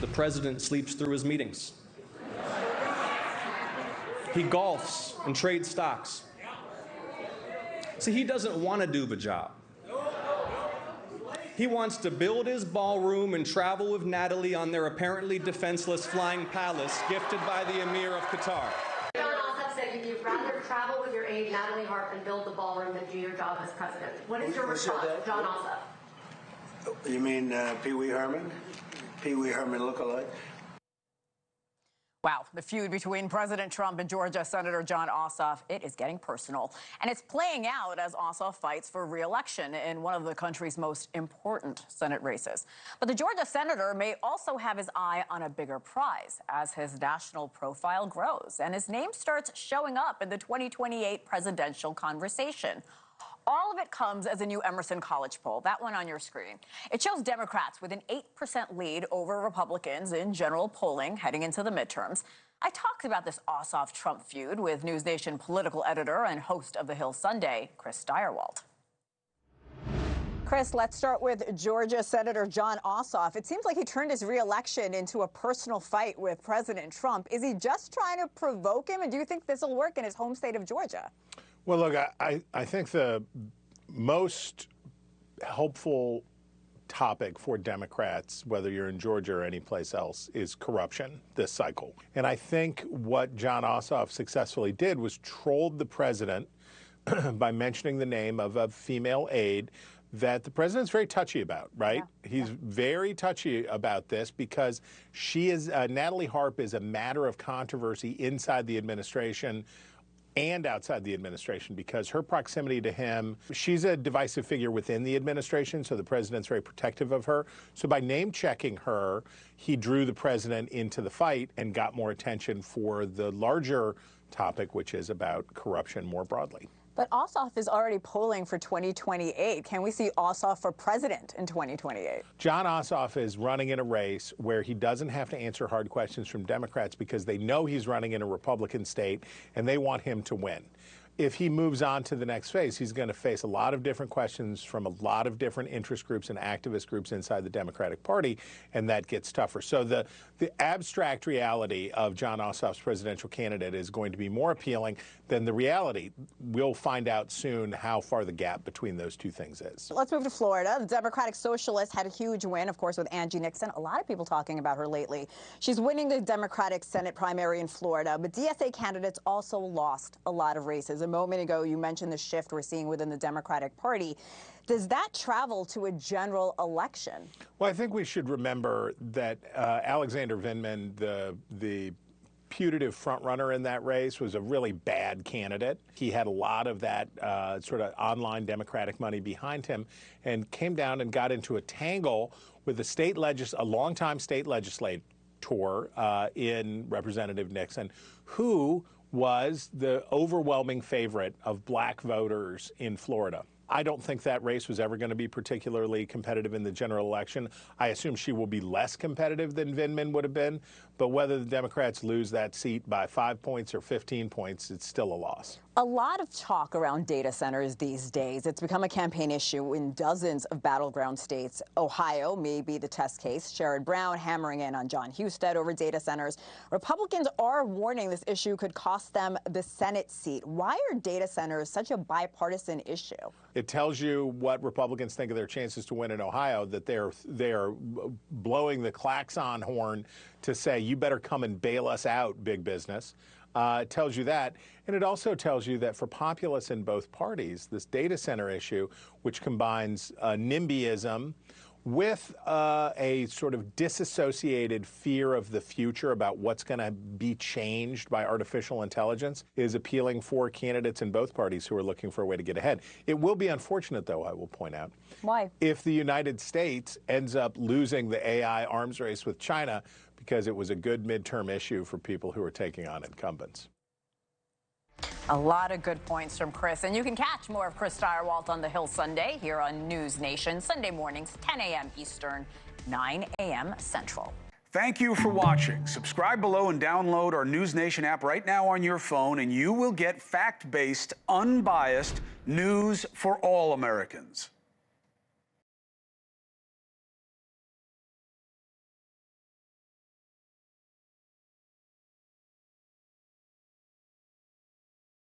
The president sleeps through his meetings. He golfs and trades stocks. See, he doesn't want to do the job. He wants to build his ballroom and travel with Natalie on their apparently defenseless flying palace gifted by the Emir of Qatar. John Ossoff said you'd rather travel with your aide, Natalie Harp, and build the ballroom than do your job as president. What is your response, John Ossoff? You mean Pee Wee Herman? Pee Wee Herman lookalike? Wow, the feud between President Trump and Georgia Senator Jon Ossoff, it is getting personal. And it's playing out as Ossoff fights for re-election in one of the country's most important Senate races. But the Georgia senator may also have his eye on a bigger prize as his national profile grows and his name starts showing up in the 2028 presidential conversation. All of it comes as a new Emerson College poll, that one on your screen. It shows Democrats with an 8% lead over Republicans in general polling heading into the midterms. I talked about this Ossoff-Trump feud with NewsNation political editor and host of The Hill Sunday, Chris Stirewalt. Chris, let's start with Georgia Senator Jon Ossoff. It seems like he turned his re-election into a personal fight with President Trump. Is he just trying to provoke him? And do you think this will work in his home state of Georgia? Well, look, I think the most helpful topic for Democrats, whether you're in Georgia or any place else, is corruption this cycle. And I think what Jon Ossoff successfully did was trolled the president by mentioning the name of a female aide that the president's very touchy about, right? Yeah. He's very touchy about this because she is, Natalie Harp is a matter of controversy inside the administration and outside the administration because her proximity to him, she's a divisive figure within the administration, so the president's very protective of her. So by name-checking her, he drew the president into the fight and got more attention for the larger topic, which is about corruption more broadly. But Ossoff is already polling for 2028. Can we see Ossoff for president in 2028? Jon Ossoff is running in a race where he doesn't have to answer hard questions from Democrats because they know he's running in a Republican state and they want him to win. If he moves on to the next phase, he's going to face a lot of different questions from a lot of different interest groups and activist groups inside the Democratic Party, and that gets tougher. So the abstract reality of Jon Ossoff's presidential candidate is going to be more appealing than the reality. We'll find out soon how far the gap between those two things is. Let's move to Florida. The Democratic Socialist had a huge win, of course, with Angie Nixon. A lot of people talking about her lately. She's winning the Democratic Senate primary in Florida, but DSA candidates also lost a lot of races. A moment ago, you mentioned the shift we're seeing within the Democratic Party. Does that travel to a general election? Well, I think we should remember that Alexander Vindman, the putative frontrunner in that race, was a really bad candidate. He had a lot of that sort of online Democratic money behind him and came down and got into a tangle with a longtime state legislator in Representative Nixon, who was the overwhelming favorite of black voters in Florida. I don't think that race was ever going to be particularly competitive in the general election. I assume she will be less competitive than Vindman would have been, but whether the Democrats lose that seat by 5 points or 15 points, it's still a loss. A lot of talk around data centers these days. It's become a campaign issue in dozens of battleground states. Ohio may be the test case. Sherrod Brown hammering in on John Husted over data centers. Republicans are warning this issue could cost them the Senate seat. Why are data centers such a bipartisan issue? It tells you what Republicans think of their chances to win in Ohio, that they're blowing the klaxon horn to say, you better come and bail us out, big business. It tells you that. And it also tells you that for populists in both parties, this data center issue, which combines NIMBYism with a sort of disassociated fear of the future about what's going to be changed by artificial intelligence, is appealing for candidates in both parties who are looking for a way to get ahead. It will be unfortunate, though, I will point out. Why? If the United States ends up losing the AI arms race with China because it was a good midterm issue for people who are taking on incumbents. A lot of good points from Chris. And you can catch more of Chris Stirewalt on The Hill Sunday here on NewsNation, Sunday mornings, 10 a.m. Eastern, 9 a.m. Central. Thank you for watching. Subscribe below and download our NewsNation app right now on your phone, and you will get fact-based, unbiased news for all Americans.